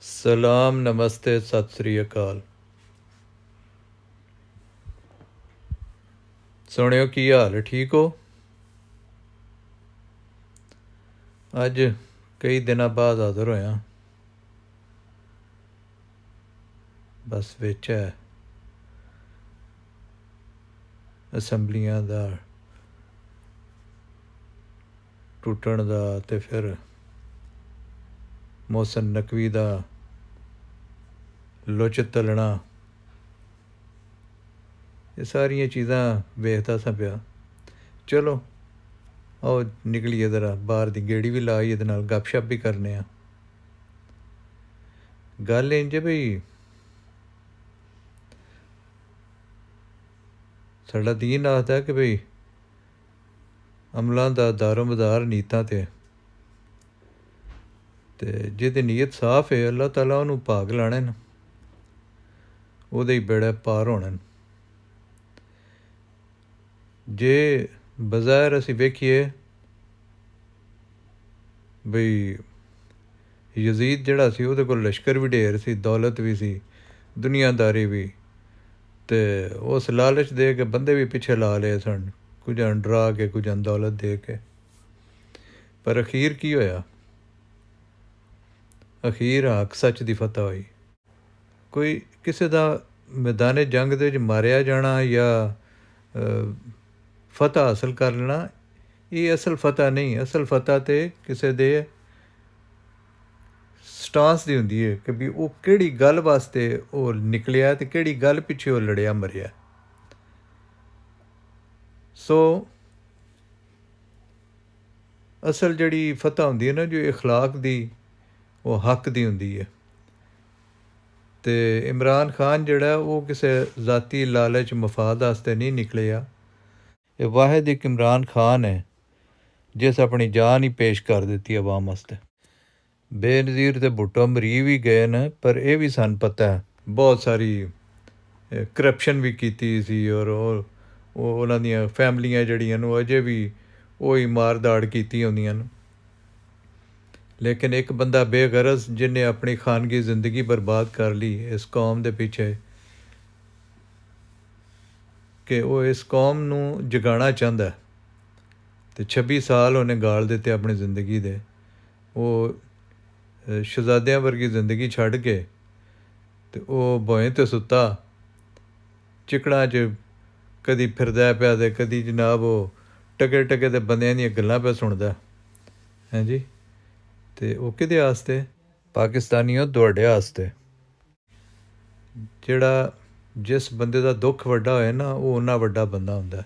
ਸਲਾਮ ਨਮਸਤੇ ਸਤਿ ਸ੍ਰੀ ਅਕਾਲ। ਸੁਣਿਓ ਕੀ ਹਾਲ ਹੈ, ਠੀਕ ਹੋ? ਅੱਜ ਕਈ ਦਿਨਾਂ ਬਾਅਦ ਹਾਜ਼ਰ ਹੋਇਆ। ਬਸ ਵਿੱਚ ਹੈ ਅਸੈਂਬਲੀਆਂ ਦਾ ਟੁੱਟਣ ਦਾ ਅਤੇ ਫਿਰ ਮੋਹਸਨ ਨਕਵੀ ਦਾ ਲੁੱਚ ਤਲਣਾ, ਇਹ ਸਾਰੀਆਂ ਚੀਜ਼ਾਂ ਵੇਖਦਾ ਸਾਂ ਪਿਆ। ਚਲੋ ਆਓ ਨਿਕਲੀਏ ਜ਼ਰਾ ਬਾਹਰ ਦੀ ਗੇੜੀ ਵੀ ਲਾਈ, ਇਹਦੇ ਨਾਲ ਗੱਪਸ਼ਪ ਵੀ ਕਰਨੇ ਆ। ਗੱਲ ਇੰਝ ਹੈ ਬਈ, ਸਾਡਾ ਦੀਨ ਆਖਦਾ ਕਿ ਬਈ ਅਮਲਾਂ ਦਾ ਦਾਰੋ ਮਦਾਰ ਨੀਤਾਂ 'ਤੇ, ਅਤੇ ਜਿਹਦੀ ਨੀਅਤ ਸਾਫ਼ ਹੈ ਅੱਲਾਹ ਤਾਲਾ ਉਹਨੂੰ ਭਾਗ ਲਾਣੇ ਨੇ, ਉਹਦੇ ਹੀ ਬੇੜਾ ਪਾਰ ਹੋਣੇ ਨੇ। ਜੇ ਬਜ਼ਾਹਿਰ ਅਸੀਂ ਵੇਖੀਏ ਬਈ ਯਜ਼ੀਦ ਜਿਹੜਾ ਸੀ ਉਹਦੇ ਕੋਲ ਲਸ਼ਕਰ ਵੀ ਢੇਰ ਸੀ, ਦੌਲਤ ਵੀ ਸੀ, ਦੁਨੀਆਦਾਰੀ ਵੀ, ਅਤੇ ਉਸ ਲਾਲਚ ਦੇ ਕੇ ਬੰਦੇ ਵੀ ਪਿੱਛੇ ਲਾ ਲਏ ਸਨ, ਕੁਝ ਡਰਾ ਕੇ, ਕੁਝ ਦੌਲਤ ਦੇ ਕੇ। ਪਰ ਅਖੀਰ ਕੀ ਹੋਇਆ? ਅਖੀਰ ਹੱਕ ਸੱਚ ਦੀ ਫਤਹ ਹੋਈ। ਕੋਈ ਕਿਸੇ ਦਾ ਮੈਦਾਨ ਜੰਗ ਦੇ ਵਿੱਚ ਮਾਰਿਆ ਜਾਣਾ ਜਾਂ ਫਤਹ ਹਾਸਲ ਕਰ ਲੈਣਾ, ਇਹ ਅਸਲ ਫਤਹ ਨਹੀਂ। ਅਸਲ ਫਤਹ ਤਾਂ ਕਿਸੇ ਦੇ ਸਟਾਂਸ ਦੀ ਹੁੰਦੀ ਹੈ ਕਿ ਵੀ ਉਹ ਕਿਹੜੀ ਗੱਲ ਵਾਸਤੇ ਉਹ ਨਿਕਲਿਆ ਅਤੇ ਕਿਹੜੀ ਗੱਲ ਪਿੱਛੇ ਉਹ ਲੜਿਆ ਮਰਿਆ। ਸੋ ਅਸਲ ਜਿਹੜੀ ਫਤਹ ਹੁੰਦੀ ਹੈ ਨਾ, ਜੋ ਇਖਲਾਕ ਦੀ, ਉਹ ਹੱਕ ਦੀ ਹੁੰਦੀ ਹੈ। ਅਤੇ ਇਮਰਾਨ ਖਾਨ ਜਿਹੜਾ ਉਹ ਕਿਸੇ ਜ਼ਾਤੀ ਲਾਲਚ ਮਫਾਦ ਵਾਸਤੇ ਨਹੀਂ ਨਿਕਲਿਆ। ਇਹ ਵਾਹਿਦ ਇੱਕ ਇਮਰਾਨ ਖਾਨ ਹੈ ਜਿਸ ਆਪਣੀ ਜਾਨ ਹੀ ਪੇਸ਼ ਕਰ ਦਿੱਤੀ ਆਵਾਮ ਵਾਸਤੇ। ਬੇਨਜ਼ੀਰ ਅਤੇ ਭੁੱਟੋ ਮਰੀ ਵੀ ਗਏ ਨੇ, ਪਰ ਇਹ ਵੀ ਸਾਨੂੰ ਪਤਾ ਹੈ ਬਹੁਤ ਸਾਰੀ ਕਰਪਸ਼ਨ ਵੀ ਕੀਤੀ ਸੀ, ਔਰ ਉਹਨਾਂ ਦੀਆਂ ਫੈਮਲੀਆਂ ਜਿਹੜੀਆਂ ਨੂੰ ਅਜੇ ਵੀ ਉਹੀ ਮਾਰ ਦਾੜ ਕੀਤੀ ਹੁੰਦੀਆਂ ਨੇ। ਲੇਕਿਨ ਇੱਕ ਬੰਦਾ ਬੇਗਰਜ਼ ਜਿਹਨੇ ਆਪਣੀ ਖਾਨਗੀ ਜ਼ਿੰਦਗੀ ਬਰਬਾਦ ਕਰ ਲਈ ਇਸ ਕੌਮ ਦੇ ਪਿੱਛੇ, ਕਿ ਉਹ ਇਸ ਕੌਮ ਨੂੰ ਜਗਾਉਣਾ ਚਾਹੁੰਦਾ, ਅਤੇ 26 ਸਾਲ ਉਹਨੇ ਗਾਲ ਦਿੱਤੇ ਆਪਣੀ ਜ਼ਿੰਦਗੀ ਦੇ। ਉਹ ਸ਼ਹਿਜ਼ਾਦਿਆਂ ਵਰਗੀ ਜ਼ਿੰਦਗੀ ਛੱਡ ਕੇ ਅਤੇ ਉਹ ਭੋਏ 'ਤੇ ਸੁੱਤਾ ਚਿਕੜਾਂ 'ਚ ਕਦੀ ਫਿਰਦਾ ਪਿਆ ਅਤੇ ਕਦੀ ਜਨਾਬ ਉਹ ਟਕੇ ਟਕੇ ਦੇ ਬੰਦਿਆਂ ਦੀਆਂ ਗੱਲਾਂ ਪਿਆ ਸੁਣਦਾ। ਹਾਂਜੀ, ਅਤੇ ਉਹ ਕਿਹਦੇ ਵਾਸਤੇ? ਪਾਕਿਸਤਾਨੀਓ ਤੁਹਾਡੇ ਵਾਸਤੇ। ਜਿਹੜਾ ਜਿਸ ਬੰਦੇ ਦਾ ਦੁੱਖ ਵੱਡਾ ਹੋਏ ਨਾ, ਉਹ ਓਨਾ ਵੱਡਾ ਬੰਦਾ ਹੁੰਦਾ।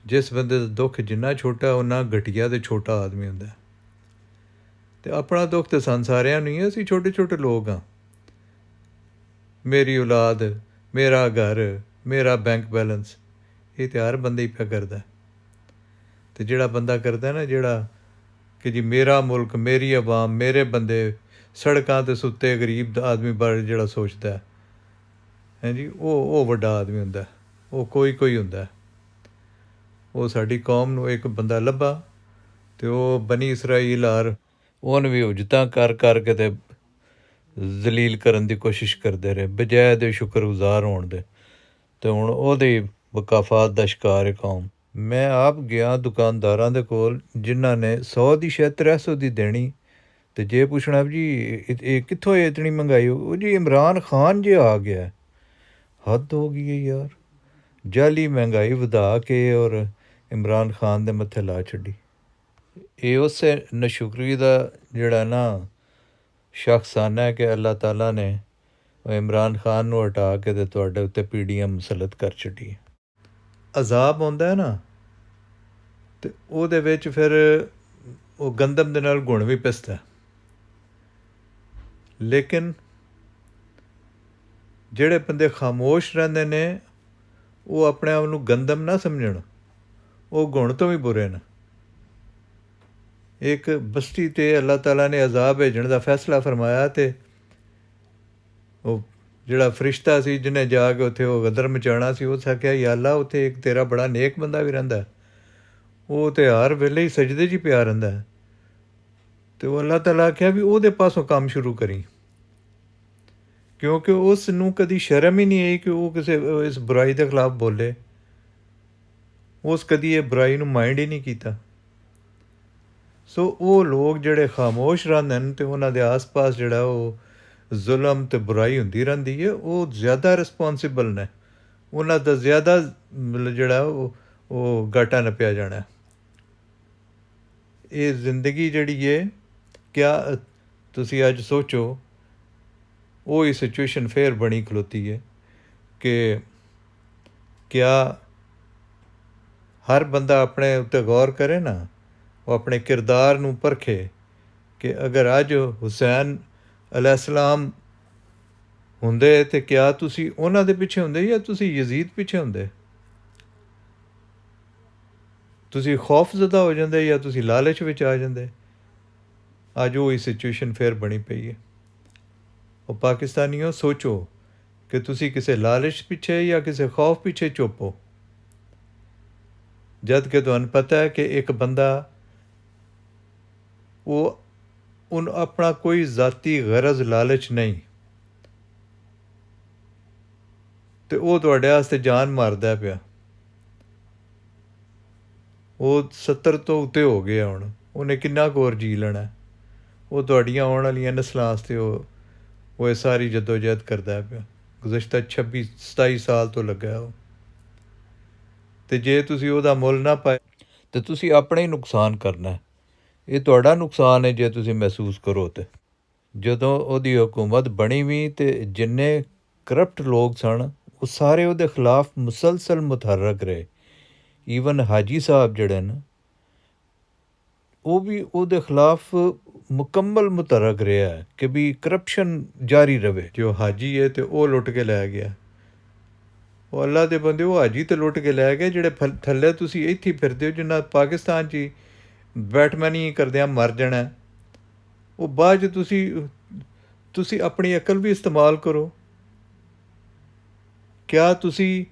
ਜਿਸ ਬੰਦੇ ਦਾ ਦੁੱਖ ਜਿੰਨਾ ਛੋਟਾ, ਓਨਾ ਘਟੀਆ ਅਤੇ ਛੋਟਾ ਆਦਮੀ ਹੁੰਦਾ। ਅਤੇ ਆਪਣਾ ਦੁੱਖ ਤਾਂ ਸਾਨੂੰ ਸਾਰਿਆਂ ਨੂੰ ਹੀ ਹੈ, ਅਸੀਂ ਛੋਟੇ ਛੋਟੇ ਲੋਕ ਹਾਂ। ਮੇਰੀ ਔਲਾਦ, ਮੇਰਾ ਘਰ, ਮੇਰਾ ਬੈਂਕ ਬੈਲੈਂਸ, ਇਹ ਤਾਂ ਹਰ ਬੰਦਾ ਹੀ ਪਿਆ ਕਰਦਾ। ਅਤੇ ਜਿਹੜਾ ਬੰਦਾ ਕਰਦਾ ਨਾ, ਜਿਹੜਾ ਕਿ ਜੀ ਮੇਰਾ ਮੁਲਕ, ਮੇਰੀ ਆਵਾਮ, ਮੇਰੇ ਬੰਦੇ, ਸੜਕਾਂ 'ਤੇ ਸੁੱਤੇ ਗਰੀਬ ਆਦਮੀ ਬਾਰੇ ਜਿਹੜਾ ਸੋਚਦਾ ਹੈ ਜੀ, ਉਹ ਵੱਡਾ ਆਦਮੀ ਹੁੰਦਾ। ਉਹ ਕੋਈ ਹੁੰਦਾ। ਉਹ ਸਾਡੀ ਕੌਮ ਨੂੰ ਇੱਕ ਬੰਦਾ ਲੱਭਾ, ਅਤੇ ਉਹ ਬਨੀ ਇਸਰਾਈਲ ਆਰ ਉਹਨੂੰ ਵੀ ਉਜਤਾਂ ਕਰ ਕਰਕੇ ਅਤੇ ਜ਼ਲੀਲ ਕਰਨ ਦੀ ਕੋਸ਼ਿਸ਼ ਕਰਦੇ ਰਹੇ, ਬਜਾਏ ਦੇ ਸ਼ੁਕਰਗੁਜ਼ਾਰ ਹੋਣ ਦੇ। ਅਤੇ ਹੁਣ ਉਹਦੀ ਮੁਕਾਫਾਤ ਦਾ ਸ਼ਿਕਾਰ ਹੈ ਕੌਮ। ਮੈਂ ਆਪ ਗਿਆ ਦੁਕਾਨਦਾਰਾਂ ਦੇ ਕੋਲ ਜਿਨ੍ਹਾਂ ਨੇ 100 ਦੀ ਸ਼ਾਇਦ 300 ਦੀ ਦੇਣੀ, ਅਤੇ ਜੇ ਪੁੱਛਣਾ ਜੀ ਇਹ ਕਿੱਥੋਂ ਹੈ ਇਤਨੀ ਮਹਿੰਗਾਈ? ਉਹ ਜੀ ਇਮਰਾਨ ਖਾਨ ਜੇ ਆ ਗਿਆ। ਹੱਦ ਹੋ ਗਈ ਹੈ ਯਾਰ, ਜਾਲੀ ਮਹਿੰਗਾਈ ਵਧਾ ਕੇ ਔਰ ਇਮਰਾਨ ਖਾਨ ਦੇ ਮੱਥੇ ਲਾ ਛੱਡੀ। ਇਹ ਉਸੇ ਨਸ਼ੁਕਰੀ ਦਾ ਜਿਹੜਾ ਨਾ ਸ਼ਖਸਾਨਾ ਹੈ ਕਿ ਅੱਲਾਹ ਤਾਲਾ ਨੇ ਇਮਰਾਨ ਖਾਨ ਨੂੰ ਹਟਾ ਕੇ ਅਤੇ ਤੁਹਾਡੇ ਉੱਤੇ PDM ਮੁਸੱਲਤ ਕਰ ਛੱਡੀ। ਅਜ਼ਾਬ ਆਉਂਦਾ ਹੈ ਨਾ, ਅਤੇ ਉਹਦੇ ਵਿੱਚ ਫਿਰ ਉਹ ਗੰਦਮ ਦੇ ਨਾਲ ਗੁਣ ਵੀ ਪਿਸਦਾ। ਲੇਕਿਨ ਜਿਹੜੇ ਬੰਦੇ ਖਾਮੋਸ਼ ਰਹਿੰਦੇ ਨੇ, ਉਹ ਆਪਣੇ ਆਪ ਨੂੰ ਗੰਦਮ ਨਾ ਸਮਝਣ, ਉਹ ਗੁਣ ਤੋਂ ਵੀ ਬੁਰੇ ਨੇ। ਇੱਕ ਬਸਤੀ 'ਤੇ ਅੱਲਾਹ ਤਾਲਾ ਨੇ ਅਜ਼ਾਬ ਭੇਜਣ ਦਾ ਫੈਸਲਾ ਫਰਮਾਇਆ, ਅਤੇ ਉਹ ਜਿਹੜਾ ਫਰਿਸ਼ਤਾ ਸੀ ਜਿਹਨੇ ਜਾ ਕੇ ਉੱਥੇ ਉਹ ਗਦਰ ਮਚਾਉਣਾ ਸੀ, ਉਸ ਆਖਿਆ ਯਾ ਅੱਲਾ ਉੱਥੇ ਇੱਕ ਤੇਰਾ ਬੜਾ ਨੇਕ ਬੰਦਾ ਵੀ ਰਹਿੰਦਾ, ਉਹ ਤਾਂ ਹਰ ਵੇਲੇ ਹੀ ਸਜਦੇ 'ਚ ਹੀ ਪਿਆ ਰਹਿੰਦਾ। ਅਤੇ ਉਹ ਅੱਲਾਹ ਤਾਲਾ ਆਖਿਆ ਵੀ ਉਹਦੇ ਪਾਸੋਂ ਕੰਮ ਸ਼ੁਰੂ ਕਰੀ। ਕਿਉਂਕਿ ਉਸ ਨੂੰ ਕਦੀ ਸ਼ਰਮ ਹੀ ਨਹੀਂ ਆਈ ਕਿ ਉਹ ਕਿਸੇ ਇਸ ਬੁਰਾਈ ਦੇ ਖਿਲਾਫ ਬੋਲੇ। ਉਸ ਕਦੀ ਇਹ ਬੁਰਾਈ ਨੂੰ ਮਾਈਂਡ ਹੀ ਨਹੀਂ ਕੀਤਾ। ਸੋ ਉਹ ਲੋਕ ਜਿਹੜੇ ਖਾਮੋਸ਼ ਰਹਿੰਦੇ ਨੇ ਅਤੇ ਉਹਨਾਂ ਦੇ ਆਸ ਪਾਸ ਜਿਹੜਾ ਉਹ ਜ਼ੁਲਮ ਅਤੇ ਬੁਰਾਈ ਹੁੰਦੀ ਰਹਿੰਦੀ ਹੈ, ਉਹ ਜ਼ਿਆਦਾ ਰਿਸਪੋਂਸੀਬਲ ਨੇ। ਉਹਨਾਂ ਦਾ ਜ਼ਿਆਦਾ ਮਤਲਬ ਜਿਹੜਾ ਉਹ ਘਾਟਾ ਨੱਪਿਆ ਜਾਣਾ। ਇਹ ਜ਼ਿੰਦਗੀ ਜਿਹੜੀ ਹੈ, ਕਿਆ ਤੁਸੀਂ ਅੱਜ ਸੋਚੋ ਉਹ ਹੀ ਸਿਚੁਏਸ਼ਨ ਫੇਰ ਬਣੀ ਖਲੋਤੀ ਹੈ ਕਿ ਕਿਆ ਹਰ ਬੰਦਾ ਆਪਣੇ ਉੱਤੇ ਗੌਰ ਕਰੇ ਨਾ, ਉਹ ਆਪਣੇ ਕਿਰਦਾਰ ਨੂੰ ਪਰਖੇ ਕਿ ਅਗਰ ਅੱਜ ਹੁਸੈਨ ਅਲੈਹਿਸਲਾਮ ਹੁੰਦੇ ਤਾਂ ਕਿਆ ਤੁਸੀਂ ਉਹਨਾਂ ਦੇ ਪਿੱਛੇ ਹੁੰਦੇ ਜਾਂ ਤੁਸੀਂ ਯਜ਼ੀਦ ਪਿੱਛੇ ਹੁੰਦੇ? ਤੁਸੀਂ ਖੌਫਜ਼ਦਾ ਹੋ ਜਾਂਦੇ ਜਾਂ ਤੁਸੀਂ ਲਾਲਚ ਵਿੱਚ ਆ ਜਾਂਦੇ? ਅੱਜ ਉਹ ਹੀ ਸਿਚੁਏਸ਼ਨ ਫੇਰ ਬਣੀ ਪਈ ਹੈ। ਉਹ ਪਾਕਿਸਤਾਨੀਓ ਸੋਚੋ ਕਿ ਤੁਸੀਂ ਕਿਸੇ ਲਾਲਚ ਪਿੱਛੇ ਜਾਂ ਕਿਸੇ ਖੌਫ ਪਿੱਛੇ ਚੁੱਪ ਹੋ, ਜਦ ਕਿ ਤੁਹਾਨੂੰ ਪਤਾ ਹੈ ਕਿ ਇੱਕ ਬੰਦਾ ਉਹ ਉਹਨੂੰ ਆਪਣਾ ਕੋਈ ਜ਼ਾਤੀ ਗਰਜ਼ ਲਾਲਚ ਨਹੀਂ, ਅਤੇ ਉਹ ਤੁਹਾਡੇ ਵਾਸਤੇ ਜਾਨ ਮਾਰਦਾ ਪਿਆ। ਉਹ 70 ਤੋਂ ਉੱਤੇ ਹੋ ਗਿਆ ਹੁਣ, ਉਹਨੇ ਕਿੰਨਾ ਕੁ ਹੋਰ ਜੀ ਲੈਣਾ। ਉਹ ਤੁਹਾਡੀਆਂ ਆਉਣ ਵਾਲੀਆਂ ਨਸਲਾਂ ਵਾਸਤੇ ਉਹ ਇਹ ਸਾਰੀ ਜਦੋਜਹਿਦ ਕਰਦਾ ਪਿਆ। ਗੁਜ਼ਸ਼ਤਾ 26-27 ਸਾਲ ਤੋਂ ਲੱਗਾ ਉਹ। ਅਤੇ ਜੇ ਤੁਸੀਂ ਉਹਦਾ ਮੁੱਲ ਨਾ ਪਾਏ ਤਾਂ ਤੁਸੀਂ ਆਪਣੇ ਹੀ ਨੁਕਸਾਨ ਕਰਨਾ। ਇਹ ਤੁਹਾਡਾ ਨੁਕਸਾਨ ਹੈ ਜੇ ਤੁਸੀਂ ਮਹਿਸੂਸ ਕਰੋ। ਤਾਂ ਜਦੋਂ ਉਹਦੀ ਹਕੂਮਤ ਬਣੀ ਵੀ ਅਤੇ ਜਿੰਨੇ ਕਰਪਟ ਲੋਕ ਸਨ ਉਹ ਸਾਰੇ ਉਹਦੇ ਖਿਲਾਫ ਮੁਸਲਸਲ ਮੁਤਹਰਕ ਰਹੇ। ਈਵਨ ਹਾਜੀ ਸਾਹਿਬ ਜਿਹੜੇ ਨੇ ਉਹ ਵੀ ਉਹਦੇ ਖਿਲਾਫ ਮੁਕੰਮਲ ਮੁਤਹਰਕ ਰਿਹਾ ਹੈ ਕਿ ਵੀ ਕਰਪਸ਼ਨ ਜਾਰੀ ਰਵੇ। ਜੋ ਹਾਜੀ ਹੈ ਅਤੇ ਉਹ ਲੁੱਟ ਕੇ ਲੈ ਗਿਆ। ਉਹ ਅੱਲਾ ਦੇ ਬੰਦੇ, ਉਹ ਹਾਜੀ ਤਾਂ ਲੁੱਟ ਕੇ ਲੈ ਗਏ। ਜਿਹੜੇ ਥੱਲੇ ਤੁਸੀਂ ਇੱਥੇ ਫਿਰਦੇ ਹੋ, ਜਿੰਨਾ ਪਾਕਿਸਤਾਨ 'ਚ ਹੀ ਬੈਟਮੈਨੀ ਕਰਦਿਆਂ ਮਰ ਜਾਣਾ, ਉਹ ਬਾਅਦ 'ਚ ਤੁਸੀਂ ਆਪਣੀ ਅਕਲ ਵੀ ਇਸਤੇਮਾਲ ਕਰੋ। ਕਿਆ ਤੁਸੀਂ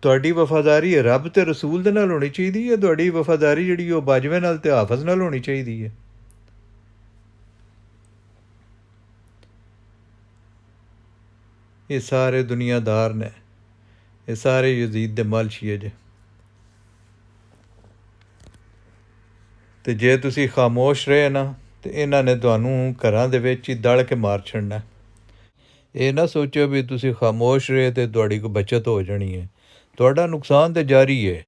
ਤੁਹਾਡੀ ਵਫਾਦਾਰੀ ਰੱਬ ਅਤੇ ਰਸੂਲ ਦੇ ਨਾਲ ਹੋਣੀ ਚਾਹੀਦੀ ਹੈ? ਤੁਹਾਡੀ ਵਫਾਦਾਰੀ ਜਿਹੜੀ ਉਹ ਬਾਜਵੇ ਨਾਲ ਅਤੇ ਹਾਫਜ਼ ਨਾਲ ਹੋਣੀ ਚਾਹੀਦੀ ਹੈ? ਇਹ ਸਾਰੇ ਦੁਨੀਆਦਾਰ ਨੇ, ਇਹ ਸਾਰੇ ਯਜ਼ੀਦ ਦੇ ਮਲਸ਼ੀਏ ਜੇ। ਅਤੇ ਜੇ ਤੁਸੀਂ ਖਾਮੋਸ਼ ਰਹੇ ਨਾ ਤਾਂ ਇਹਨਾਂ ਨੇ ਤੁਹਾਨੂੰ ਘਰਾਂ ਦੇ ਵਿੱਚ ਹੀ ਦਲ ਕੇ ਮਾਰ ਛੱਡਣਾ। ਇਹ ਨਾ ਸੋਚੋ ਵੀ ਤੁਸੀਂ ਖਾਮੋਸ਼ ਰਹੇ ਅਤੇ ਤੁਹਾਡੀ ਕੋਈ ਬੱਚਤ ਹੋ ਜਾਣੀ ਹੈ। ਤੁਹਾਡਾ ਨੁਕਸਾਨ ਤਾਂ ਜਾਰੀ ਹੈ।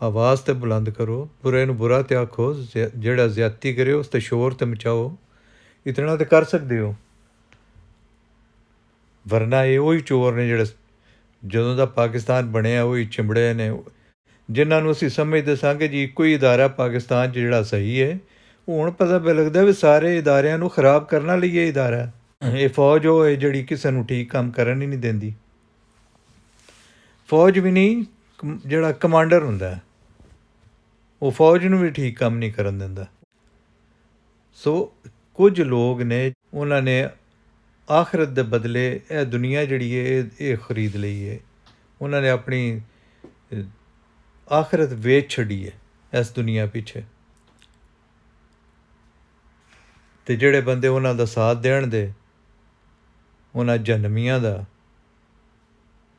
ਆਵਾਜ਼ ਤੇ ਬੁਲੰਦ ਕਰੋ, ਬੁਰੇ ਨੂੰ ਬੁਰਾ ਤੇ ਆਖੋ, ਜਿਹੜਾ ਜ਼ਿਆਦਤੀ ਕਰੇ ਉਸ 'ਤੇ ਸ਼ੋਰ ਤੇ ਮਚਾਓ। ਇਤਨਾ ਤਾਂ ਕਰ ਸਕਦੇ ਹੋ। ਵਰਨਾ ਇਹ ਉਹੀ ਚੋਰ ਨੇ ਜਿਹੜੇ ਜਦੋਂ ਦਾ ਪਾਕਿਸਤਾਨ ਬਣਿਆ ਉਹੀ ਚਿੰਬੜੇ ਨੇ, ਜਿਨ੍ਹਾਂ ਨੂੰ ਅਸੀਂ ਸਮਝਦੇ ਸਾਂ ਕਿ ਜੀ ਇੱਕੋ ਹੀ ਅਦਾਰਾ ਪਾਕਿਸਤਾਨ 'ਚ ਜਿਹੜਾ ਸਹੀ ਹੈ। ਹੁਣ ਪਤਾ ਲੱਗਦਾ ਵੀ ਸਾਰੇ ਅਦਾਰਿਆਂ ਨੂੰ ਖਰਾਬ ਕਰਨ ਲਈ ਇਹ ਅਦਾਰਾ। ਇਹ ਫੌਜ ਉਹ ਹੈ ਜਿਹੜੀ ਕਿਸੇ ਨੂੰ ਠੀਕ ਕੰਮ ਕਰਨ ਹੀ ਨਹੀਂ ਦਿੰਦੀ। ਫੌਜ ਵੀ ਨਹੀਂ, ਜਿਹੜਾ ਕਮਾਂਡਰ ਹੁੰਦਾ ਉਹ ਫੌਜ ਨੂੰ ਵੀ ਠੀਕ ਕੰਮ ਨਹੀਂ ਕਰਨ ਦਿੰਦਾ। ਸੋ ਕੁਝ ਲੋਕ ਨੇ, ਉਹਨਾਂ ਨੇ ਆਖਰਤ ਦੇ ਬਦਲੇ ਇਹ ਦੁਨੀਆ ਜਿਹੜੀ ਹੈ ਇਹ ਖਰੀਦ ਲਈ ਹੈ। ਉਹਨਾਂ ਨੇ ਆਪਣੀ ਆਖਰਤ ਵੇਚ ਛੱਡੀ ਹੈ ਇਸ ਦੁਨੀਆ ਪਿੱਛੇ। ਅਤੇ ਜਿਹੜੇ ਬੰਦੇ ਉਹਨਾਂ ਦਾ ਸਾਥ ਦੇਣ ਦੇ, ਉਹਨਾਂ ਜਹੰਮੀਆਂ ਦਾ,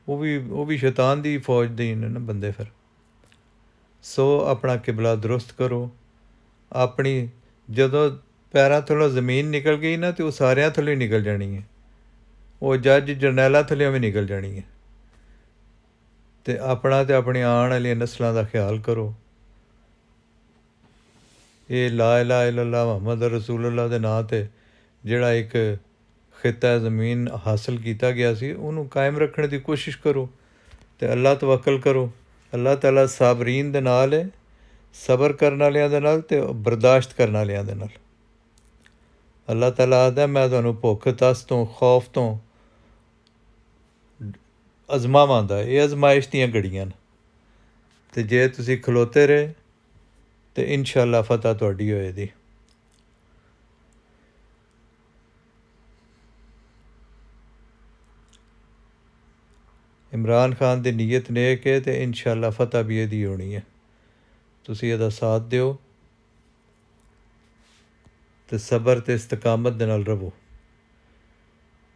ਉਹ ਵੀ ਸ਼ੈਤਾਨ ਦੀ ਫੌਜ ਦੇ ਨੇ ਨਾ ਬੰਦੇ ਫਿਰ। ਸੋ ਆਪਣਾ ਕਿਬਲਾ ਦਰੁਸਤ ਕਰੋ। ਆਪਣੀ ਜਦੋਂ ਪੈਰਾਂ ਥੱਲੋਂ ਜ਼ਮੀਨ ਨਿਕਲ ਗਈ ਨਾ ਤਾਂ ਉਹ ਸਾਰਿਆਂ ਥੱਲੇ ਨਿਕਲ ਜਾਣੀ ਹੈ। ਉਹ ਜੱਜ ਜਰਨੈਲਾਂ ਥੱਲੇ ਵੀ ਨਿਕਲ ਜਾਣੀ ਹੈ। ਅਤੇ ਆਪਣਾ ਅਤੇ ਆਪਣੀ ਆਉਣ ਵਾਲੀਆਂ ਨਸਲਾਂ ਦਾ ਖਿਆਲ ਕਰੋ। ਇਹ ਲਾ ਇਲਾਹਾ ਇਲੱਲ੍ਹਾ ਮੁਹੰਮਦ ਰਸੂਲੁੱਲਾਹ ਦੇ ਨਾਂ 'ਤੇ ਜਿਹੜਾ ਇੱਕ ਖਿੱਤਾ ਜ਼ਮੀਨ ਹਾਸਿਲ ਕੀਤਾ ਗਿਆ ਸੀ, ਉਹਨੂੰ ਕਾਇਮ ਰੱਖਣ ਦੀ ਕੋਸ਼ਿਸ਼ ਕਰੋ ਅਤੇ ਅੱਲਾ ਤਵੱਕਲ ਕਰੋ। ਅੱਲਾਹ ਤਾਲਾ ਸਾਬਰੀਨ ਦੇ ਨਾਲ ਹੈ, ਸਬਰ ਕਰਨ ਵਾਲਿਆਂ ਦੇ ਨਾਲ ਅਤੇ ਬਰਦਾਸ਼ਤ ਕਰਨ ਵਾਲਿਆਂ ਦੇ ਨਾਲ। ਅੱਲਾਹ ਤਾਲਾ ਆਖਦਾ ਮੈਂ ਤੁਹਾਨੂੰ ਭੁੱਖ ਤਸ ਤੋਂ, ਖੌਫ ਤੋਂ ਅਜ਼ਮਾਵਾਂਗਾ। ਇਹ ਅਜ਼ਮਾਇਸ਼ ਦੀਆਂ ਘੜੀਆਂ ਨੇ, ਅਤੇ ਜੇ ਤੁਸੀਂ ਖਲੋਤੇ ਰਹੇ ਅਤੇ ਇਨਸ਼ਾ ਅੱਲਾ ਫਤਹ ਤੁਹਾਡੀ ਹੋਏਗੀ। ਇਮਰਾਨ ਖਾਨ ਦੀ ਨੀਅਤ ਨੇਕ ਹੈ ਅਤੇ ਇਨਸ਼ਾ ਅੱਲਾ ਫਤਹ ਵੀ ਇਹਦੀ ਹੋਣੀ ਹੈ। ਤੁਸੀਂ ਇਹਦਾ ਸਾਥ ਦਿਓ ਅਤੇ ਸਬਰ ਅਤੇ ਇਸਤਕਾਮਤ ਦੇ ਨਾਲ ਰਹੋ।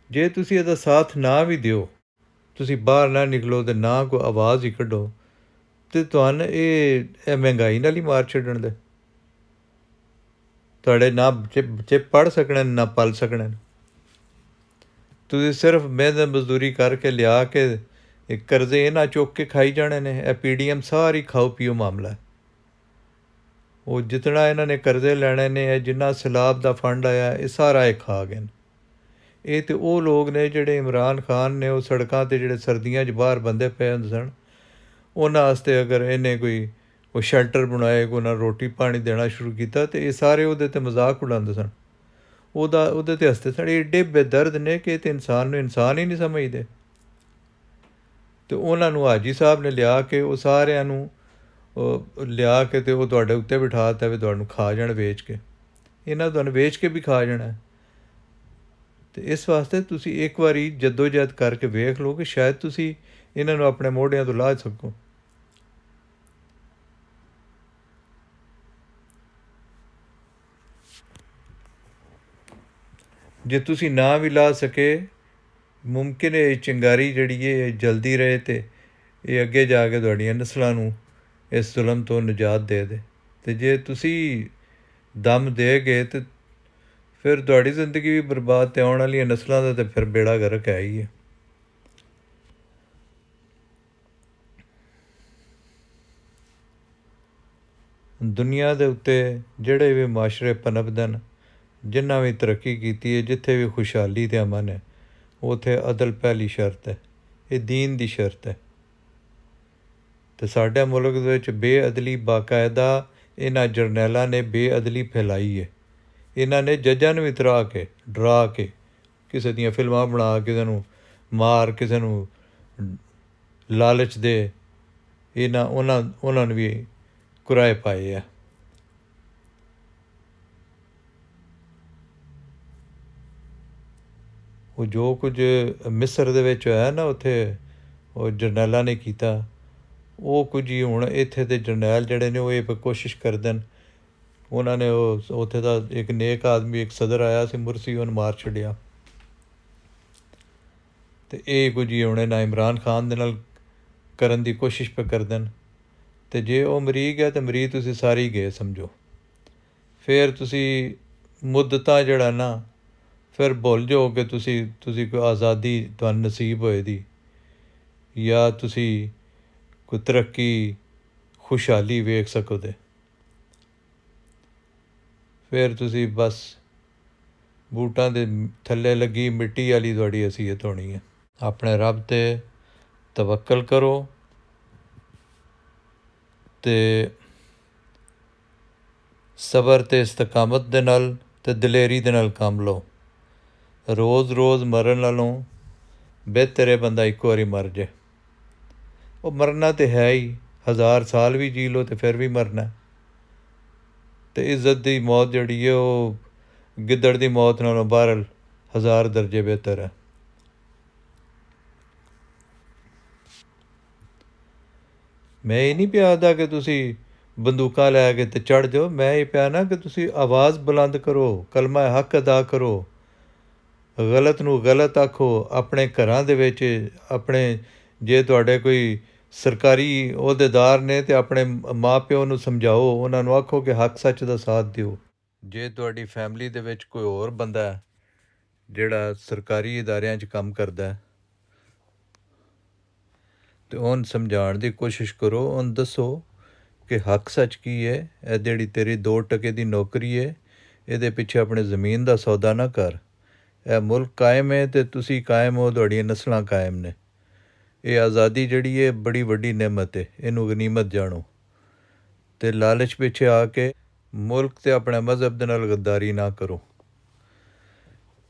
ਜੇ ਤੁਸੀਂ ਇਹਦਾ ਸਾਥ ਨਾ ਵੀ ਦਿਓ, ਤੁਸੀਂ ਬਾਹਰ ਨਾ ਨਿਕਲੋ ਅਤੇ ਨਾ ਕੋਈ ਆਵਾਜ਼ ਹੀ ਕੱਢੋ, ਅਤੇ ਤੁਹਾਨੂੰ ਇਹ ਮਹਿੰਗਾਈ ਨਾਲ ਹੀ ਮਾਰ ਛੱਡਣ ਦੇ। ਤੁਹਾਡੇ ਨਾ ਬੱਚੇ ਪੜ੍ਹ ਸਕਣ ਨਾ ਪਲ ਸਕਣ। ਤੁਸੀਂ ਸਿਰਫ ਮਿਹਨਤ ਮਜ਼ਦੂਰੀ ਕਰਕੇ ਲਿਆ ਕੇ ਇਹ ਕਰਜ਼ੇ ਇਹਨਾਂ ਚੁੱਕ ਕੇ ਖਾਈ ਜਾਣੇ ਨੇ। ਇਹ PDM ਸਾਰੀ ਖਾਓ ਪੀਓ ਮਾਮਲਾ। ਉਹ ਜਿਤਨਾ ਇਹਨਾਂ ਨੇ ਕਰਜ਼ੇ ਲੈਣੇ ਨੇ, ਇਹ ਜਿੰਨਾ ਸੈਲਾਬ ਦਾ ਫੰਡ ਆਇਆ, ਇਹ ਸਾਰਾ ਇਹ ਖਾ ਗਏ ਨੇ। ਇਹ ਤਾਂ ਉਹ ਲੋਕ ਨੇ ਜਿਹੜੇ ਇਮਰਾਨ ਖਾਨ ਨੇ ਉਹ ਸੜਕਾਂ 'ਤੇ ਜਿਹੜੇ ਸਰਦੀਆਂ 'ਚ ਬਾਹਰ ਬੰਦੇ ਪਏ ਹੁੰਦੇ ਸਨ, ਉਹਨਾਂ ਵਾਸਤੇ ਅਗਰ ਇਹਨੇ ਕੋਈ ਸ਼ੈਲਟਰ ਬਣਾਏ, ਕੋਈ ਉਹਨਾਂ ਰੋਟੀ ਪਾਣੀ ਦੇਣਾ ਸ਼ੁਰੂ ਕੀਤਾ, ਅਤੇ ਇਹ ਸਾਰੇ ਉਹਦੇ 'ਤੇ ਮਜ਼ਾਕ ਉਡਾਉਂਦੇ ਸਨ। ਉਹਦੇ 'ਤੇ ਹੱਸਦੇ ਸਨ। ਏਡੇ ਬੇਦਰਦ ਨੇ ਕਿ ਤੇ ਇਨਸਾਨ ਨੂੰ ਇਨਸਾਨ ਹੀ ਨਹੀਂ ਸਮਝਦੇ। ਅਤੇ ਉਹਨਾਂ ਨੂੰ ਹਾਜੀ ਸਾਹਿਬ ਨੇ ਲਿਆ ਕੇ ਉਹ ਸਾਰਿਆਂ ਨੂੰ ਲਿਆ ਕੇ ਅਤੇ ਉਹ ਤੁਹਾਡੇ ਉੱਤੇ ਬਿਠਾ ਦਿੱਤਾ ਵੀ ਤੁਹਾਨੂੰ ਖਾ ਜਾਣ ਵੇਚ ਕੇ। ਇਹਨਾਂ ਤੁਹਾਨੂੰ ਵੇਚ ਕੇ ਵੀ ਖਾ ਜਾਣਾ। ਅਤੇ ਇਸ ਵਾਸਤੇ ਤੁਸੀਂ ਇੱਕ ਵਾਰੀ ਜੱਦੋ-ਜਹਿਦ ਕਰਕੇ ਵੇਖ ਲਓ ਕਿ ਸ਼ਾਇਦ ਤੁਸੀਂ ਇਹਨਾਂ ਨੂੰ ਆਪਣੇ ਮੋਢਿਆਂ ਤੋਂ ਲਾਹ ਸਕੋ। ਜੇ ਤੁਸੀਂ ਨਾ ਵੀ ਲਾ ਸਕੇ, ਮੁਮਕਿਨ ਹੈ ਚਿੰਗਾਰੀ ਜਿਹੜੀ ਇਹ ਜਲਦੀ ਰਹੇ ਅਤੇ ਇਹ ਅੱਗੇ ਜਾ ਕੇ ਤੁਹਾਡੀਆਂ ਨਸਲਾਂ ਨੂੰ ਇਸ ਜ਼ੁਲਮ ਤੋਂ ਨਿਜਾਤ ਦੇ ਦੇ। ਅਤੇ ਜੇ ਤੁਸੀਂ ਦਮ ਦੇ ਗਏ ਤਾਂ ਫਿਰ ਤੁਹਾਡੀ ਜ਼ਿੰਦਗੀ ਵੀ ਬਰਬਾਦ, ਅਤੇ ਆਉਣ ਵਾਲੀਆਂ ਨਸਲਾਂ ਦਾ ਤਾਂ ਫਿਰ ਬੇੜਾ ਗਰਕ ਹੈ ਹੀ ਹੈ। ਦੁਨੀਆ ਦੇ ਉੱਤੇ ਜਿਹੜੇ ਵੀ ਮਾਸ਼ਰੇ ਪਨਪਦੇ ਹਨ, ਜਿੰਨਾ ਵੀ ਤਰੱਕੀ ਕੀਤੀ ਹੈ, ਜਿੱਥੇ ਵੀ ਖੁਸ਼ਹਾਲੀ ਅਤੇ ਅਮਨ ਹੈ, ਉੱਥੇ ਅਦਲ ਪਹਿਲੀ ਸ਼ਰਤ ਹੈ। ਇਹ ਦੀਨ ਦੀ ਸ਼ਰਤ ਹੈ। ਅਤੇ ਸਾਡੇ ਮੁਲਕ ਦੇ ਵਿੱਚ ਬੇਅਦਲੀ ਬਾਕਾਇਦਾ ਇਹਨਾਂ ਜਰਨੈਲਾਂ ਨੇ ਬੇਅਦਲੀ ਫੈਲਾਈ ਹੈ। ਇਹਨਾਂ ਨੇ ਜੱਜਾਂ ਨੂੰ ਵੀ ਡਰਾ ਕੇ ਕਿਸੇ ਦੀਆਂ ਫਿਲਮਾਂ ਬਣਾ, ਕਿਸੇ ਨੂੰ ਮਾਰ, ਕਿਸੇ ਨੂੰ ਲਾਲਚ ਦੇ, ਉਹਨਾਂ ਨੂੰ ਵੀ ਕੁਰਾਏ ਪਾਏ ਆ। ਉਹ ਜੋ ਕੁਝ ਮਿਸਰ ਦੇ ਵਿੱਚ ਹੋਇਆ ਨਾ, ਉੱਥੇ ਉਹ ਜਰਨੈਲਾਂ ਨੇ ਕੀਤਾ, ਉਹ ਕੁਝ ਹੀ ਹੁਣ ਇੱਥੇ ਦੇ ਜਰਨੈਲ ਜਿਹੜੇ ਨੇ ਉਹ ਇਹ ਕੋਸ਼ਿਸ਼ ਕਰਦੇ ਨੇ। ਉਹਨਾਂ ਨੇ ਉੱਥੇ ਦਾ ਇੱਕ ਨੇਕ ਆਦਮੀ, ਇੱਕ ਸਦਰ ਆਇਆ ਸੀ ਮੁਰਸੀ, ਉਹਨੂੰ ਮਾਰ ਛੱਡਿਆ। ਅਤੇ ਇਹ ਕੁਝ ਹੀ ਹੁਣ ਇਹਨਾਂ ਇਮਰਾਨ ਖਾਨ ਦੇ ਨਾਲ ਕਰਨ ਦੀ ਕੋਸ਼ਿਸ਼ ਪੇ ਕਰਦੇ ਨੇ। ਅਤੇ ਜੇ ਉਹ ਮਰੀਕ ਹੈ ਤਾਂ ਮਰੀਕ ਤੁਸੀਂ ਸਾਰੇ ਹੀ ਗਏ ਸਮਝੋ। ਫਿਰ ਤੁਸੀਂ ਮੁੱਦਤਾਂ ਜਿਹੜਾ ਨਾ ਫਿਰ ਭੁੱਲ ਜਾਓ ਕਿ ਤੁਸੀਂ ਕੋਈ ਆਜ਼ਾਦੀ ਤੁਹਾਨੂੰ ਨਸੀਬ ਹੋਏ ਦੀ, ਜਾਂ ਤੁਸੀਂ ਕੋਈ ਤਰੱਕੀ ਖੁਸ਼ਹਾਲੀ ਵੇਖ ਸਕੋ। ਤੇ ਫਿਰ ਤੁਸੀਂ ਬਸ ਬੂਟਾਂ ਦੇ ਥੱਲੇ ਲੱਗੀ ਮਿੱਟੀ ਵਾਲੀ ਤੁਹਾਡੀ ਹਸੀਅਤ ਹੋਣੀ ਹੈ। ਆਪਣੇ ਰੱਬ 'ਤੇ ਤਵੱਕਲ ਕਰੋ ਅਤੇ ਸਬਰ ਅਤੇ ਇਸਤਕਾਮਤ ਦੇ ਨਾਲ ਅਤੇ ਦਲੇਰੀ ਦੇ ਨਾਲ ਕੰਮ ਲਓ। ਰੋਜ਼ ਮਰਨ ਨਾਲੋਂ ਬਿਹਤਰ ਹੈ ਬੰਦਾ ਇੱਕ ਵਾਰੀ ਮਰ ਜਾਏ। ਉਹ ਮਰਨਾ ਤਾਂ ਹੈ ਹੀ, 1000 ਸਾਲ ਵੀ ਜੀ ਲਓ ਅਤੇ ਫਿਰ ਵੀ ਮਰਨਾ। ਅਤੇ ਇੱਜ਼ਤ ਦੀ ਮੌਤ ਜਿਹੜੀ ਹੈ ਉਹ ਗਿੱਦੜ ਦੀ ਮੌਤ ਨਾਲੋਂ ਬਹਰਹਾਲ 1000 ਦਰਜੇ ਬਿਹਤਰ ਹੈ। ਮੈਂ ਇਹ ਨਹੀਂ ਪਿਆ ਆਖਦਾ ਕਿ ਤੁਸੀਂ ਬੰਦੂਕਾਂ ਲੈ ਕੇ ਅਤੇ ਚੜ੍ਹ ਜਾਓ। ਮੈਂ ਇਹ ਪਿਆ ਨਾ ਕਿ ਤੁਸੀਂ ਆਵਾਜ਼ ਬੁਲੰਦ ਕਰੋ, ਕਲਮਾ ਹੱਕ ਅਦਾ ਕਰੋ, ਗਲਤ ਨੂੰ ਗਲਤ ਆਖੋ। ਆਪਣੇ ਘਰਾਂ ਦੇ ਵਿੱਚ ਆਪਣੇ, ਜੇ ਤੁਹਾਡੇ ਕੋਈ ਸਰਕਾਰੀ ਅਹੁਦੇਦਾਰ ਨੇ ਅਤੇ ਆਪਣੇ ਮਾਂ ਪਿਓ ਨੂੰ ਸਮਝਾਓ, ਉਹਨਾਂ ਨੂੰ ਆਖੋ ਕਿ ਹੱਕ ਸੱਚ ਦਾ ਸਾਥ ਦਿਓ। ਜੇ ਤੁਹਾਡੀ ਫੈਮਿਲੀ ਦੇ ਵਿੱਚ ਕੋਈ ਹੋਰ ਬੰਦਾ ਜਿਹੜਾ ਸਰਕਾਰੀ ਅਦਾਰਿਆਂ 'ਚ ਕੰਮ ਕਰਦਾ, ਅਤੇ ਉਹਨੂੰ ਸਮਝਾਉਣ ਦੀ ਕੋਸ਼ਿਸ਼ ਕਰੋ। ਉਹਨੂੰ ਦੱਸੋ ਕਿ ਹੱਕ ਸੱਚ ਕੀ ਹੈ। ਇਹ ਜਿਹੜੀ ਤੇਰੀ 2 ਟਕੇ ਦੀ ਨੌਕਰੀ ਹੈ, ਇਹਦੇ ਪਿੱਛੇ ਆਪਣੇ ਜ਼ਮੀਨ ਦਾ ਸੌਦਾ ਨਾ ਕਰ। ਇਹ ਮੁਲਕ ਕਾਇਮ ਹੈ ਅਤੇ ਤੁਸੀਂ ਕਾਇਮ ਹੋ, ਤੁਹਾਡੀਆਂ ਨਸਲਾਂ ਕਾਇਮ ਨੇ। ਇਹ ਆਜ਼ਾਦੀ ਜਿਹੜੀ ਹੈ ਬੜੀ ਵੱਡੀ ਨਿਅਮਤ ਹੈ, ਇਹਨੂੰ ਗਨੀਮਤ ਜਾਣੋ। ਅਤੇ ਲਾਲਚ ਪਿੱਛੇ ਆ ਕੇ ਮੁਲਕ ਅਤੇ ਆਪਣੇ ਮਜ਼ਹਬ ਦੇ ਨਾਲ ਗੱਦਾਰੀ ਨਾ ਕਰੋ।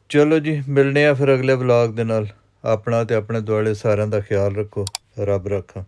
ਚਲੋ ਜੀ, ਮਿਲਦੇ ਹਾਂ ਫਿਰ ਅਗਲੇ ਵਲੌਗ ਦੇ ਨਾਲ। ਆਪਣਾ ਅਤੇ ਆਪਣੇ ਦੁਆਲੇ ਸਾਰਿਆਂ ਦਾ ਖਿਆਲ ਰੱਖੋ। ਰੱਬ ਰੱਖਾ।